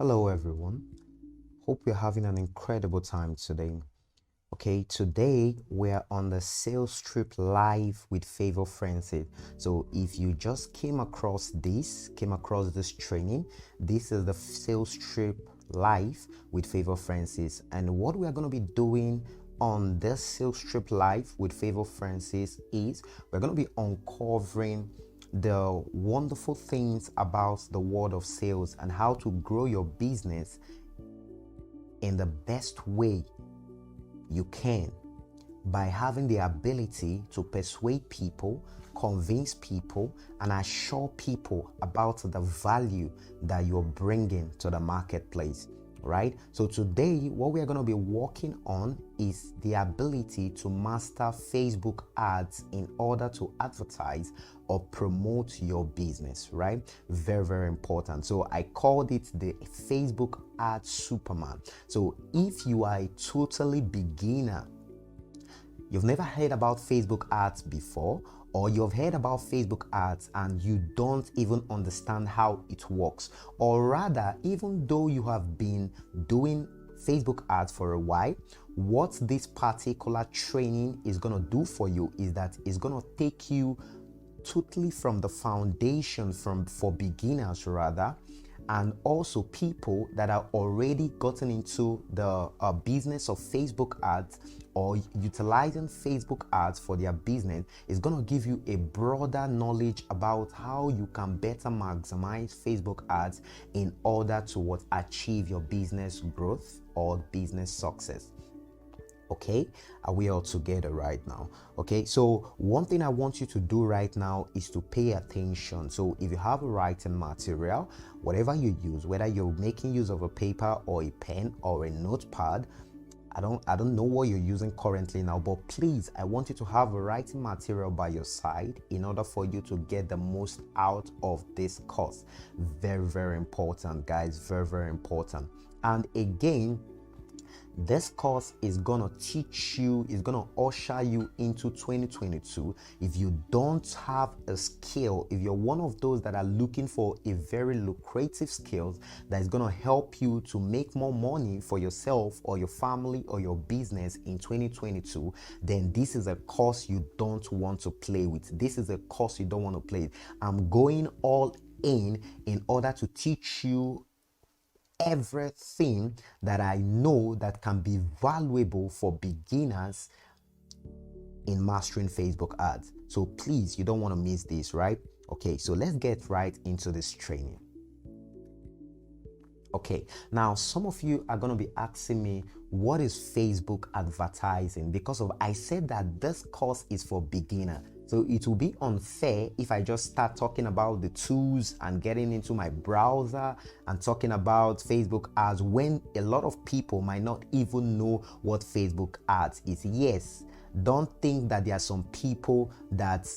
Hello, everyone. Hope you're having an incredible time today. Okay, today we're on the sales trip live with Favor Francis. So, if you just came across this training, this is the sales trip live with Favor Francis. And what we are going to be doing on this sales trip live with Favor Francis is we're going to be uncovering the wonderful things about the world of sales and how to grow your business in the best way you can by having the ability to persuade people, convince people, and assure people about the value that you're bringing to the marketplace. Right? So today, what we are going to be working on is the ability to master Facebook ads in order to advertise or promote your business, right? Very, very important. So I called it the Facebook ad Superman. So if you are a totally beginner, you've never heard about Facebook ads before, or you've heard about Facebook ads and you don't even understand how it works, or rather, even though you have been doing Facebook ads for a while, what this particular training is going to do for you is that it's going to take you totally from the foundation for beginners rather, and also people that are already gotten into the business of Facebook ads or utilizing Facebook ads for their business. Is going to give you a broader knowledge about how you can better maximize Facebook ads in order to achieve your business growth or business success. Okay, are we all together right now? Okay, so one thing I want you to do right now is to pay attention. So if you have a writing material, whatever you use, whether you're making use of a paper or a pen or a notepad, I don't know what you're using currently now, but please, I want you to have a writing material by your side in order for you to get the most out of this course. Very, very important, guys. Very, very important. And again, this course is going to teach you, is going to usher you into 2022. If you don't have a skill, if you're one of those that are looking for a very lucrative skill that is going to help you to make more money for yourself or your family or your business in 2022, then this is a course you don't want to play with. This is a course you don't want to play with. I'm going all in order to teach you everything that I know that can be valuable for beginners in mastering Facebook ads. So please, you don't want to miss this, right? Okay, so let's get right into this training. Okay, now some of you are going to be asking me, what is Facebook advertising? Because I said that this course is for beginner. So it will be unfair if I just start talking about the tools and getting into my browser and talking about Facebook ads when a lot of people might not even know what Facebook ads is. Yes, don't think that there are some people that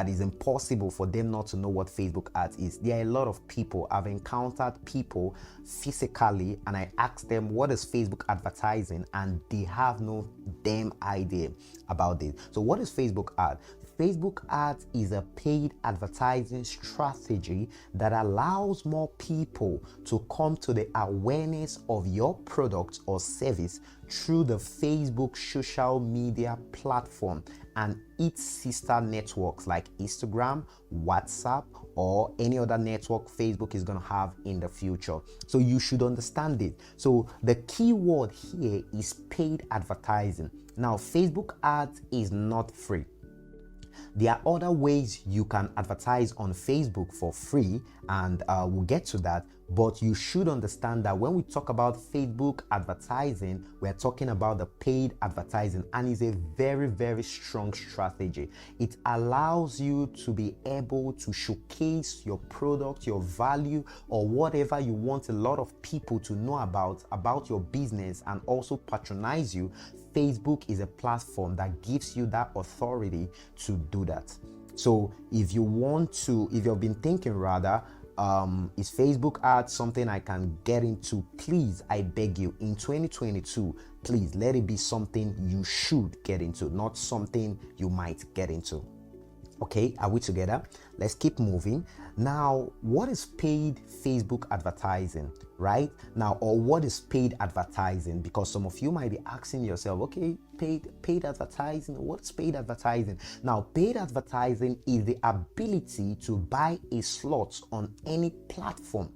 is impossible for them not to know what Facebook ads is. There are a lot of people. I've encountered people physically and I ask them what is Facebook advertising and they have no damn idea about it. So what is Facebook ad? Facebook ads is a paid advertising strategy that allows more people to come to the awareness of your product or service through the Facebook social media platform and its sister networks like Instagram, WhatsApp, or any other network Facebook is going to have in the future. So you should understand it. So the key word here is paid advertising. Now, Facebook ads is not free. There are other ways you can advertise on Facebook for free, and we'll get to that. But you should understand that when we talk about Facebook advertising, we're talking about the paid advertising, and it's a very, very strong strategy. It allows you to be able to showcase your product, your value, or whatever you want a lot of people to know about your business and also patronize you. Facebook is a platform that gives you that authority to do that. So if you've been thinking rather, is Facebook ads something I can get into? Please, I beg you, in 2022, please let it be something you should get into, not something you might get into. Okay, are we together? Let's keep moving. Now, what is paid Facebook advertising, right? Now, or what is paid advertising? Because some of you might be asking yourself, okay, paid advertising, what is paid advertising? Now, paid advertising is the ability to buy a slot on any platform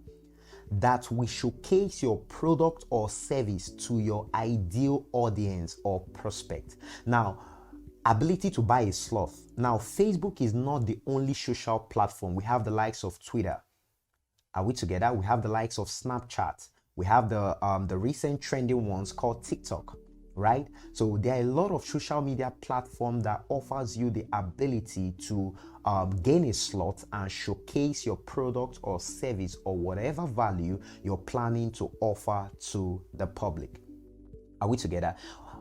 that will showcase your product or service to your ideal audience or prospect. Now, ability to buy a slot. Now, Facebook is not the only social platform. We have the likes of Twitter. Are we together? We have the likes of Snapchat. We have the recent trending ones called TikTok, right? So there are a lot of social media platforms that offers you the ability to gain a slot and showcase your product or service or whatever value you're planning to offer to the public. Are we together?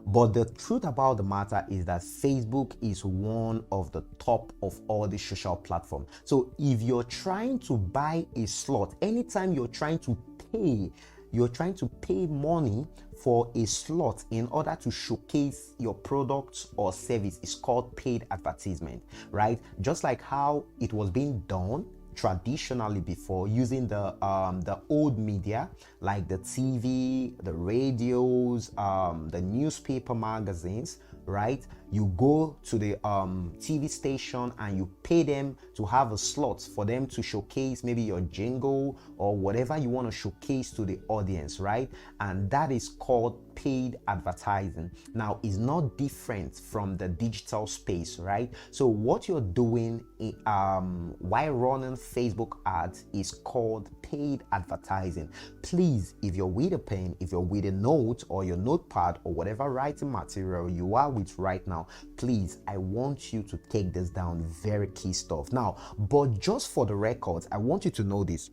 But the truth about the matter is that Facebook is one of the top of all the social platforms. So if you're trying to buy a slot, anytime you're trying to pay money for a slot in order to showcase your product or service, is called paid advertisement, right? Just like how it was being done traditionally before, using the old media like the TV, the radios, the newspaper, magazines, right? You go to the TV station and you pay them to have a slot for them to showcase maybe your jingle or whatever you want to showcase to the audience, right? And that is called paid advertising. Now, it's not different from the digital space, right? So what you're doing while running Facebook ads is called paid advertising. Please, if you're with a pen, if you're with a note or your notepad or whatever writing material you are with right now, please, I want you to take this down. Very key stuff. Now, but just for the record, I want you to know this.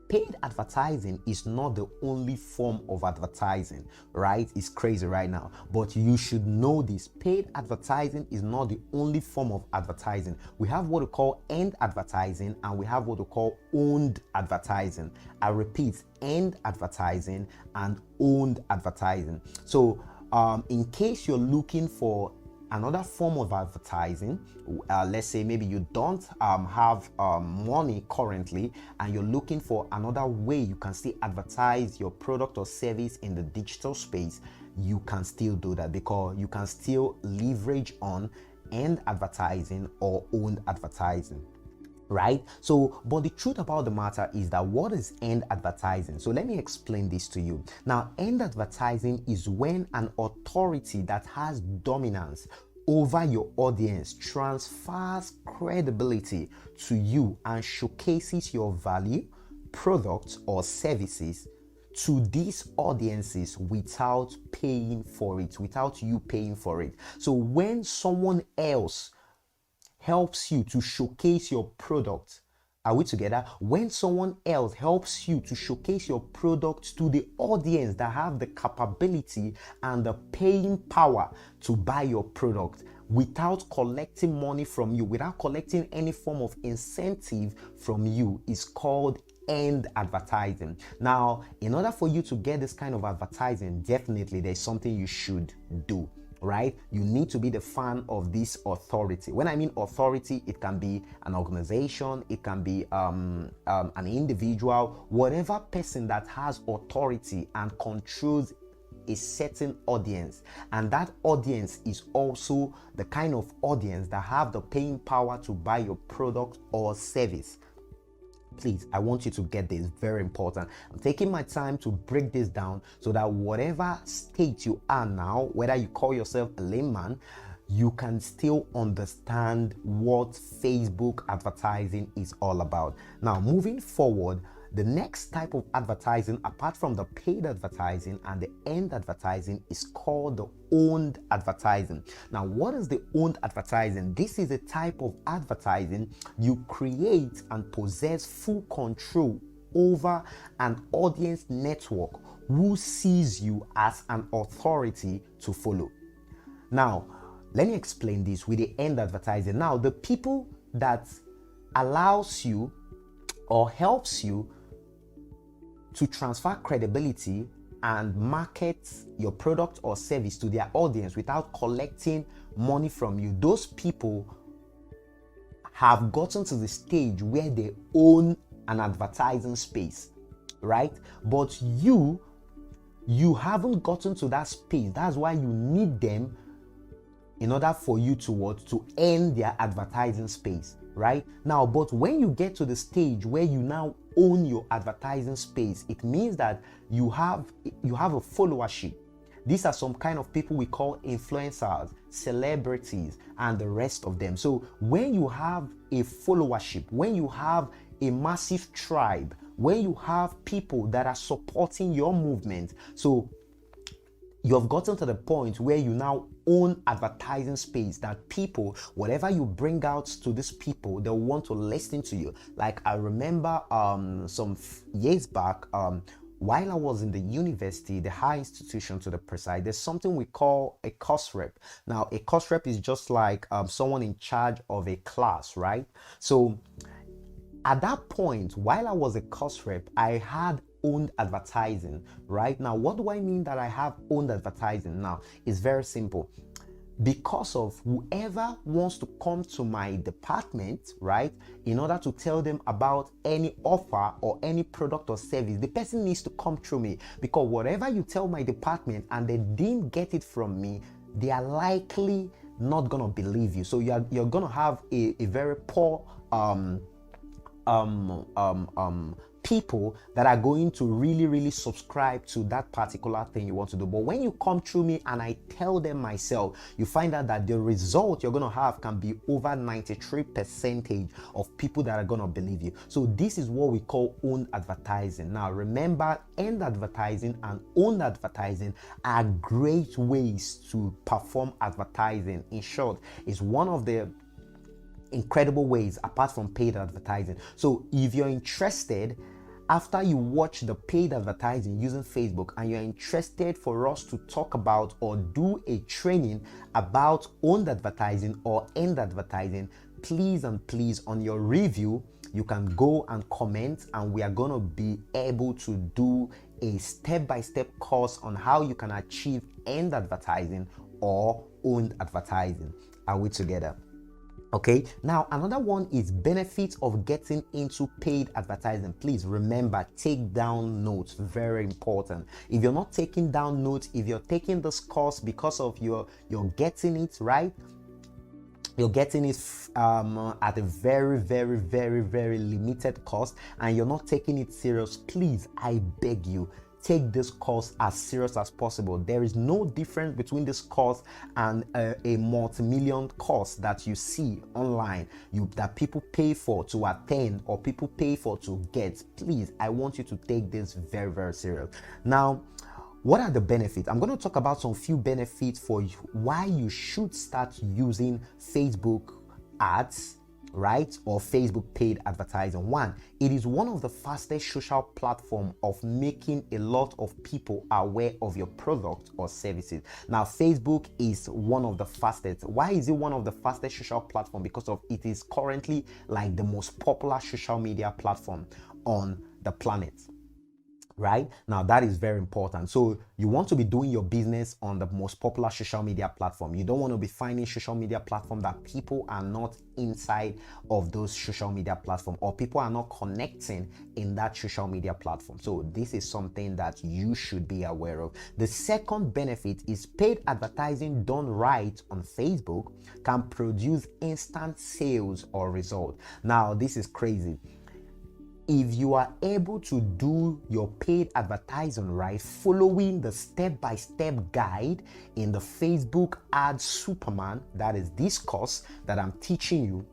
Paid advertising is not the only form of advertising, right? It's crazy right now, but you should know this. Paid advertising is not the only form of advertising. We have what we call end advertising and we have what we call owned advertising. I repeat, end advertising and owned advertising. So in case you're looking for another form of advertising, let's say maybe you don't have money currently and you're looking for another way you can still advertise your product or service in the digital space, you can still do that, because you can still leverage on end advertising or owned advertising, right? So, but the truth about the matter is that what is end advertising? So let me explain this to you. Now, end advertising is when an authority that has dominance over your audience transfers credibility to you and showcases your value, products or services to these audiences without paying for it, without you paying for it. So when someone else helps you to showcase your product, are we together? When someone else helps you to showcase your product to the audience that have the capability and the paying power to buy your product without collecting money from you, without collecting any form of incentive from you, is called end advertising. Now, in order for you to get this kind of advertising, definitely there's something you should do, right? You need to be the fan of this authority. When I mean authority, it can be an organization, it can be an individual, whatever person that has authority and controls a certain audience, and that audience is also the kind of audience that have the paying power to buy your product or service. Please, I want you to get this. Very important. I'm taking my time to break this down so that whatever state you are now, whether you call yourself a layman, you can still understand what Facebook advertising is all about. Now, moving forward, the next type of advertising, apart from the paid advertising and the end advertising, is called the owned advertising. Now, what is the owned advertising? This is a type of advertising you create and possess full control over an audience network who sees you as an authority to follow. Now, let me explain this with the end advertising. Now, the people that allows you or helps you to transfer credibility and market your product or service to their audience without collecting money from you, those people have gotten to the stage where they own an advertising space, right? But you haven't gotten to that space. That's why you need them in order for you to earn their advertising space, right? Now, but when you get to the stage where you now own your advertising space, it means that you have a followership. These are some kind of people we call influencers, celebrities, and the rest of them. So when you have a followership, when you have a massive tribe, when you have people that are supporting your movement, so you have gotten to the point where you now own advertising space, that people, whatever you bring out to these people, they'll want to listen to you. Like I remember some years back, while I was in the university, the high institution to the precise, there's something we call a course rep. Now, a course rep is just like someone in charge of a class, right? So at that point, while I was a course rep, I had owned advertising. Right now, what do I mean that I have owned advertising? Now, it's very simple. Because of whoever wants to come to my department, right, in order to tell them about any offer or any product or service, the person needs to come through me. Because whatever you tell my department and they didn't get it from me, they are likely not gonna believe you. So you're gonna have a very poor people that are going to really subscribe to that particular thing you want to do. But when you come through me and I tell them myself, you find out that the result you're going to have can be over 93% of people that are going to believe you. So this is what we call owned advertising. Now remember, earned advertising and owned advertising are great ways to perform advertising. In short, it's one of the incredible ways apart from paid advertising. So if you're interested, after you watch the paid advertising using Facebook and you're interested for us to talk about or do a training about owned advertising or earned advertising, please and please, on your review, you can go and comment, and we are going to be able to do a step-by-step course on how you can achieve earned advertising or owned advertising. Are we together? Okay, now another one is benefits of getting into paid advertising. Please remember, take down notes, very important. If you're not taking down notes, if you're taking this course because of you're getting it right, you're getting it at a very limited cost, and you're not taking it serious, please, I beg you, take this course as serious as possible. There is no difference between this course and a multi-million course that you see online, that people pay for to attend or people pay for to get. Please, I want you to take this very serious. Now, what are the benefits? I'm going to talk about some few benefits for you, why you should start using Facebook ads, right, or Facebook paid advertising. One, it is one of the fastest social platform of making a lot of people aware of your product or services. Now, Facebook is one of the fastest. Why is it one of the fastest social platform? Because of it is currently like the most popular social media platform on the planet. Right now, that is very important. So you want to be doing your business on the most popular social media platform. You don't want to be finding social media platform that people are not inside of those social media platform, or people are not connecting in that social media platform. So this is something that you should be aware of. The second benefit is paid advertising done right on Facebook can produce instant sales or result. Now, this is crazy. If you are able to do your paid advertising right, following the step-by-step guide in the Facebook ad Superman, that is this course that I'm teaching you,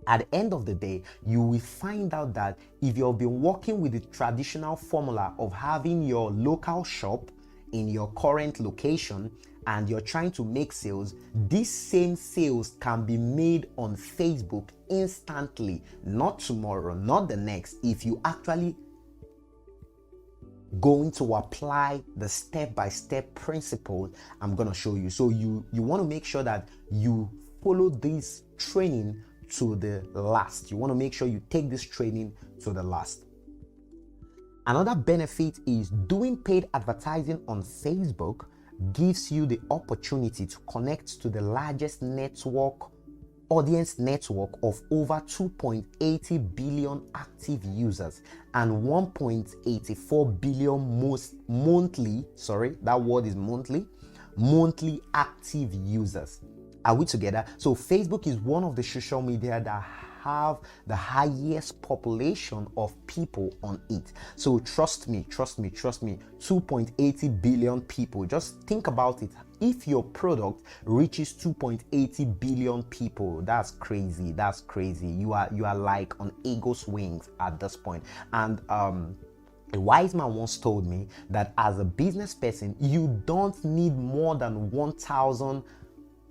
at the end of the day, you will find out that if you've been working with the traditional formula of having your local shop in your current location and you're trying to make sales, these same sales can be made on Facebook instantly, not tomorrow, not the next, if you actually going to apply the step-by-step principle I'm going to show you. So you want to make sure that you follow this training to the last. You want to make sure you take this training to the last. Another benefit is doing paid advertising on Facebook gives you the opportunity to connect to the largest network audience network of over 2.80 billion active users and 1.84 billion monthly active users. Are we together? So Facebook is one of the social media that have the highest population of people on it. So trust me, 2.80 billion people. Just think about it. If your product reaches 2.80 billion people, that's crazy. You are like on eagle's wings at this point. And a wise man once told me that as a business person, you don't need more than 1,000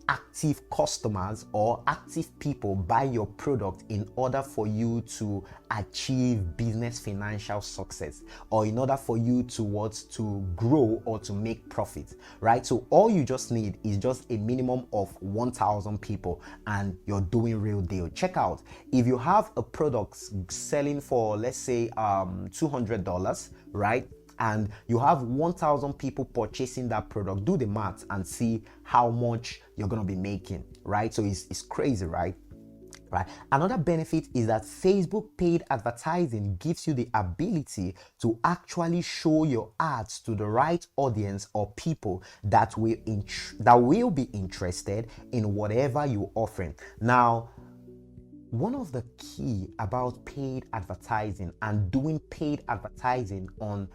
active customers or active people buy your product in order for you to achieve business financial success, or in order for you to grow or to make profit, right? So all you just need is just a minimum of 1,000 people and you're doing real deal. Check out, if you have a product selling for, let's say, $200, right, and you have 1,000 people purchasing that product, do the math and see how much you're going to be making, right? So it's crazy, right? Another benefit is that Facebook paid advertising gives you the ability to actually show your ads to the right audience or people that will be interested in whatever you're offering. Now, one of the key about paid advertising and doing paid advertising on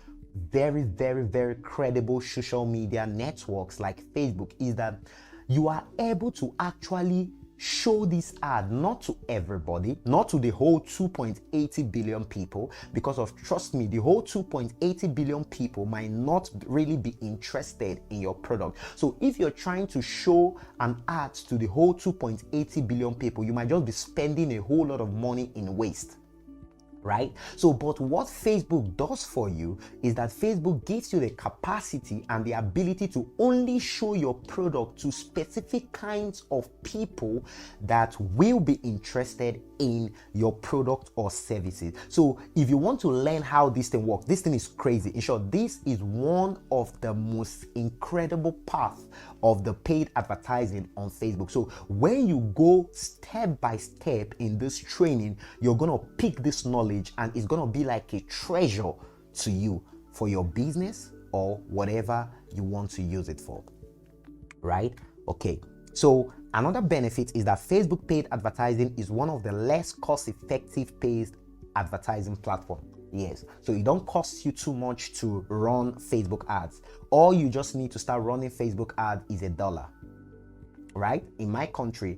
very, very, very credible social media networks like Facebook is that you are able to actually show this ad not to everybody, not to the whole 2.80 billion people, because trust me, the whole 2.80 billion people might not really be interested in your product. So if you're trying to show an ad to the whole 2.80 billion people, you might just be spending a whole lot of money in waste. Right? So, but what Facebook does for you is that Facebook gives you the capacity and the ability to only show your product to specific kinds of people that will be interested in your product or services. So if you want to learn how this thing works, this thing is crazy. In short, this is one of the most incredible paths of the paid advertising on Facebook. So when you go step by step in this training, you're going to pick this knowledge and it's going to be like a treasure to you for your business or whatever you want to use it for, right? Okay, so another benefit is that Facebook paid advertising is one of the less cost-effective paid advertising platforms. Yes, so it don't cost you too much to run Facebook ads. All you just need to start running Facebook ad is $1, right? In my country,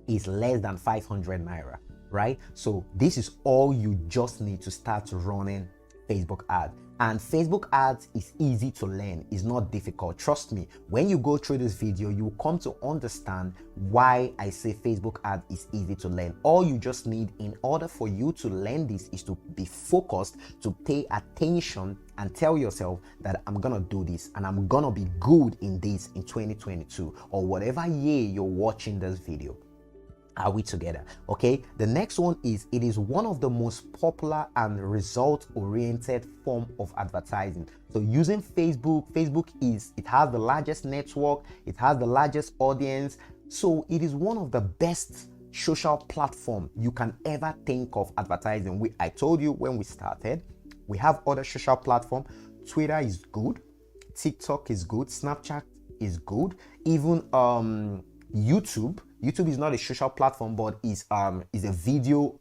it's less than 500 naira, right? So this is all you just need to start running Facebook ad. And Facebook ads is easy to learn. It's not difficult. Trust me, when you go through this video, you will come to understand why I say Facebook ad is easy to learn. All you just need in order for you to learn this is to be focused, to pay attention and tell yourself that I'm gonna do this and I'm gonna be good in this in 2022 or whatever year you're watching this video. Are we together? Okay, the next one is, it is one of the most popular and result-oriented form of advertising. So using Facebook it has the largest network, it has the largest audience, so it is one of the best social platform you can ever think of advertising. I told you when we started, we have other social platform. Twitter is good, TikTok is good, Snapchat is good, even YouTube is not a social platform, but is a video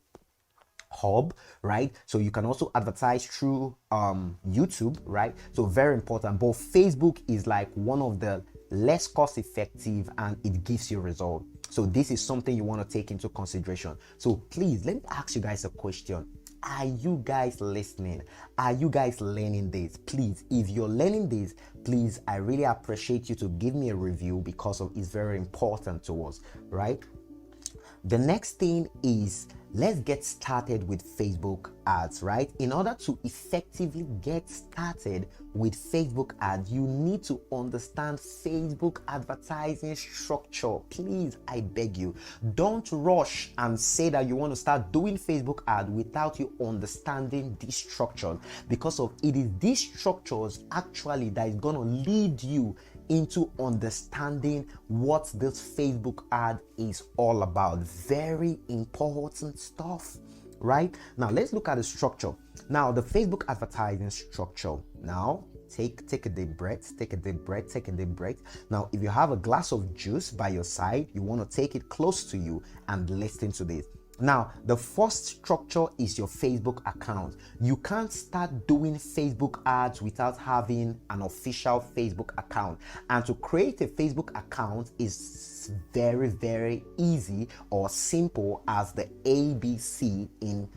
hub, right? So you can also advertise through YouTube, right? So very important. But Facebook is like one of the less cost effective and it gives you result. So this is something you want to take into consideration. So please, let me ask you guys a question. Are you guys listening? Are you guys learning this? Please, if you're learning this, please, I really appreciate you to give me a review because it's very important to us, right? The next thing is, let's get started with Facebook ads, right? In order to effectively get started with Facebook ads, you need to understand Facebook advertising structure. Please, I beg you, don't rush and say that you want to start doing Facebook ad without you understanding these structures, because it is these structures actually that is going to lead you into understanding what this Facebook ad is all about. Very important stuff, right? Now let's look at the structure. Now the Facebook advertising structure. Now take a deep breath, take a deep breath, take a deep breath. Now if you have a glass of juice by your side, you want to take it close to you and listen to this. Now, the first structure is your Facebook account. You can't start doing Facebook ads without having an official Facebook account. And to create a Facebook account is very, very easy or simple as the ABC in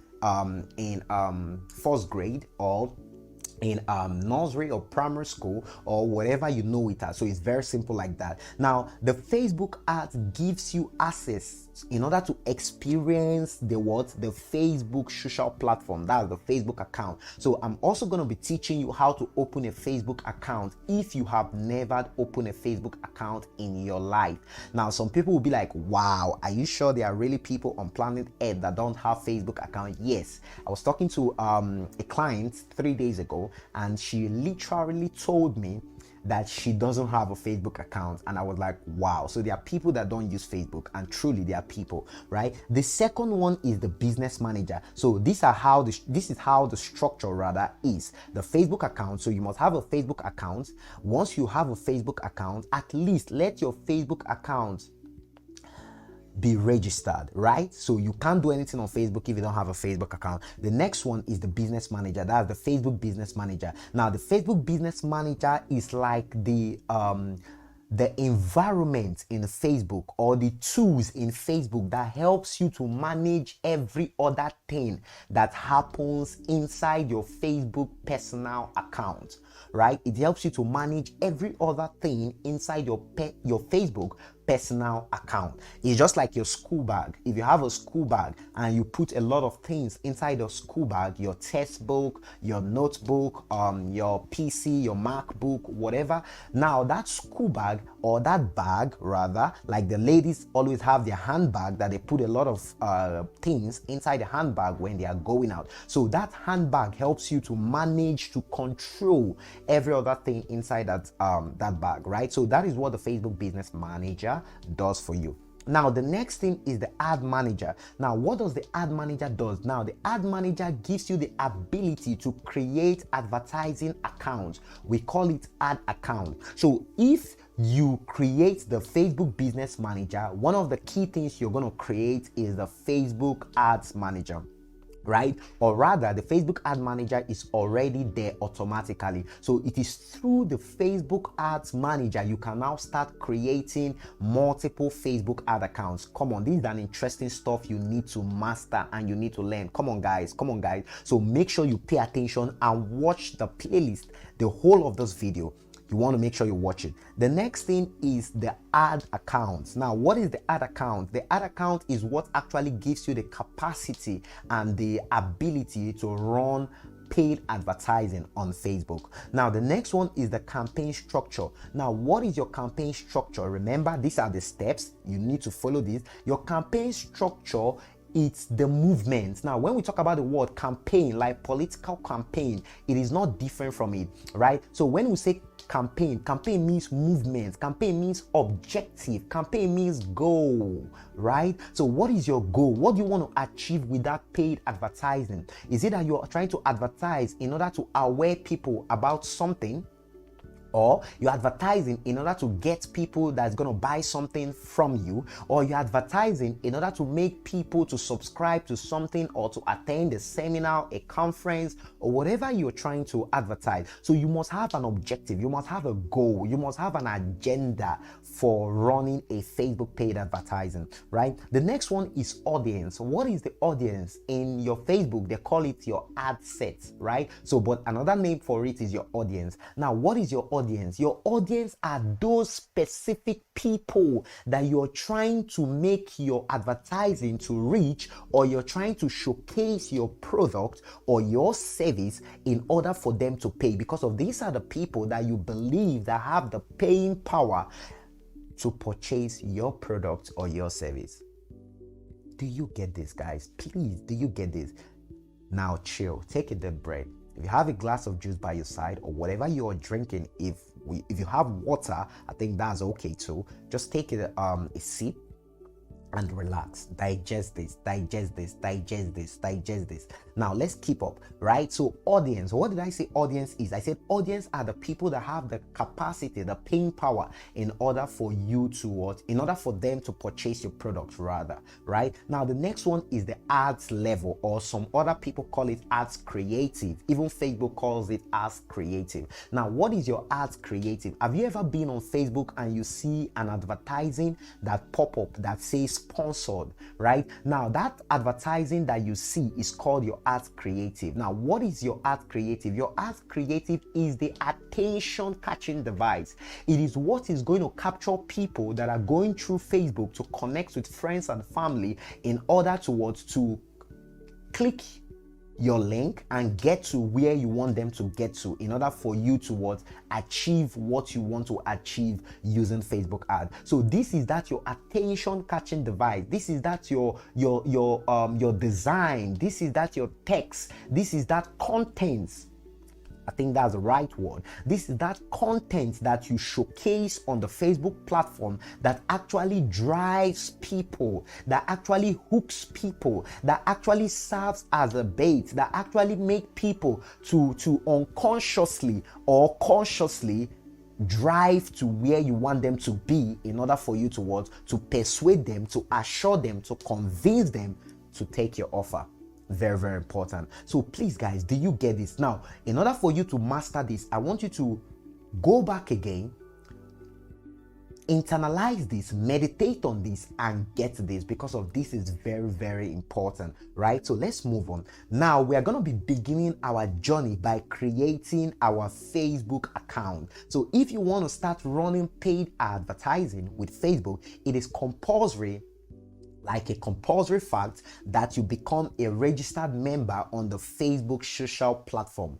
first grade or in nursery or primary school or whatever you know it as. So it's very simple like that. Now the Facebook ad gives you access in order to experience the Facebook social platform. That's the Facebook account. So I'm also going to be teaching you how to open a Facebook account if you have never opened a Facebook account in your life. Now some people will be like, wow, are you sure there are really people on planet Earth that don't have Facebook account? Yes. I was talking to a client 3 days ago, and she literally told me that she doesn't have a Facebook account, and I was like, wow. So there are people that don't use Facebook, and truly there are people, right? The second one is the business manager. So this is how the structure rather is. The Facebook account, so you must have a Facebook account. Once you have a Facebook account, at least let your Facebook account be registered, right? So you can't do anything on Facebook if you don't have a Facebook account. The next one is the business manager. That's the Facebook business manager. Now the Facebook business manager is like the environment in Facebook or the tools in Facebook that helps you to manage every other thing that happens inside your Facebook personal account, right? It helps you to manage every other thing inside your Facebook personal account. It's just like your school bag. If you have a school bag and you put a lot of things inside your school bag, your textbook, your notebook, your PC, your MacBook, whatever, now that school bag or that bag rather, like the ladies always have their handbag that they put a lot of things inside the handbag when they are going out. So that handbag helps you to manage, to control every other thing inside that bag, right? So that is what the Facebook business manager does for you. Now the next thing is the ad manager. Now what does the ad manager does? Now the ad manager gives you the ability to create advertising accounts. We call it ad account. So if you create the Facebook business manager, one of the key things you're going to create is the Facebook ads manager, right? Or rather, the Facebook ad manager is already there automatically. So it is through the Facebook ads manager you can now start creating multiple Facebook ad accounts. Come on, this is an interesting stuff you need to master and you need to learn. Come on guys. So make sure you pay attention and watch the playlist, the whole of this video. You want to make sure you watch it. The next thing is the ad account. Now, what is the ad account? The ad account is what actually gives you the capacity and the ability to run paid advertising on Facebook. Now, the next one is the campaign structure. Now, what is your campaign structure? Remember, these are the steps. You need to follow this. Your campaign structure, it's the movement. Now, when we talk about the word campaign, like political campaign, it is not different from it, right? So when we say campaign means movement, campaign means objective, campaign means goal, right? So what is your goal? What do you want to achieve with that paid advertising? Is it that you're trying to advertise in order to aware people about something? Or you're advertising in order to get people that's going to buy something from you, or you're advertising in order to make people to subscribe to something or to attend a seminar, a conference, or whatever you're trying to advertise. So you must have an objective, you must have a goal, you must have an agenda for running a Facebook paid advertising, right? The next one is audience. What is the audience? In your Facebook, they call it your ad set, right? So, but another name for it is your audience. Now, what is your audience? Your audience are those specific people that you're trying to make your advertising to reach, or you're trying to showcase your product or your service in order for them to pay, because of these are the people that you believe that have the paying power to purchase your product or your service. Do you get this, guys? Please, do you get this? Now chill, take a deep breath. If you have a glass of juice by your side or whatever you are drinking, if if you have water, I think that's okay too. Just take a sip and relax. Digest this, digest this, digest this, digest this. Now let's keep up, right? So audience, what did I say audience is? I said audience are the people that have the capacity, the paying power in order for you to what? In order for them to purchase your product rather, right? Now the next one is the ads level, or some other people call it ads creative. Even Facebook calls it ads creative. Now what is your ads creative? Have you ever been on Facebook and you see an advertising that pop up that says sponsored, right? Now that advertising that you see is called your ads creative. Now what is your ads creative? Your ads creative is the attention catching device. It is what is going to capture people that are going through Facebook to connect with friends and family in order to click your link and get to where you want them to get to in order for you to achieve what you want to achieve using Facebook ad. So this is that your attention catching device. This is that your design. This is that your text. This is that content. I think that's the right word. This is that content that you showcase on the Facebook platform that actually drives people, that actually hooks people, that actually serves as a bait, that actually make people to unconsciously or consciously drive to where you want them to be in order for you to persuade them, to assure them, to convince them to take your offer. Very, very important. So please guys, do you get this? Now, in order for you to master this, I want you to go back again, internalize this, meditate on this, and get this, because of this is very, very important, right? So let's move on. Now we are going to be beginning our journey by creating our Facebook account. So if you want to start running paid advertising with Facebook, it is compulsory, like a compulsory fact, that you become a registered member on the Facebook social platform.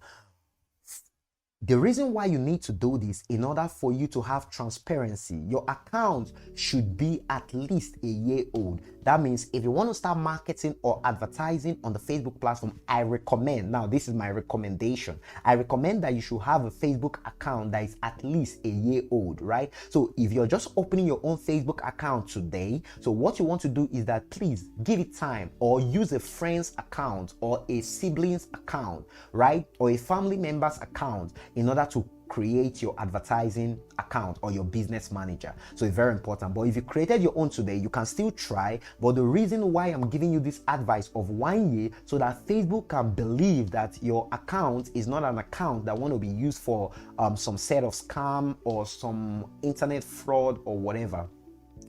The reason why you need to do this, in order for you to have transparency, your account should be at least a year old. That means if you want to start marketing or advertising on the Facebook platform, I recommend, now this is my recommendation, I recommend that you should have a Facebook account that is at least a year old, right? So if you're just opening your own Facebook account today, so what you want to do is that please give it time, or use a friend's account or a sibling's account, right? Or a family member's account in order to create your advertising account or your business manager. So it's very important. But if you created your own today, you can still try. But the reason why I'm giving you this advice of 1 year, so that Facebook can believe that your account is not an account that want to be used for some set of scam or some internet fraud or whatever,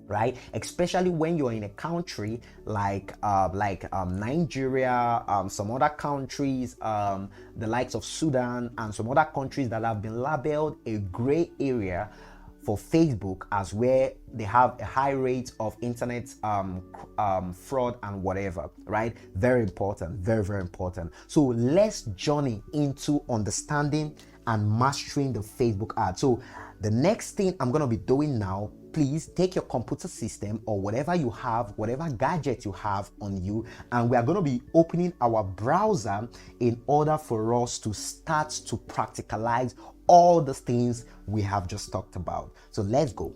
right? Especially when you're in a country like Nigeria, some other countries, the likes of Sudan, and some other countries that have been labeled a gray area for Facebook as where they have a high rate of internet fraud and whatever, right? Very important, very, very important. So let's journey into understanding and mastering the Facebook ad. So the next thing I'm going to be doing now, please take your computer system or whatever you have, whatever gadget you have on you, and we are going to be opening our browser in order for us to start to practicalize all the things we have just talked about. So let's go.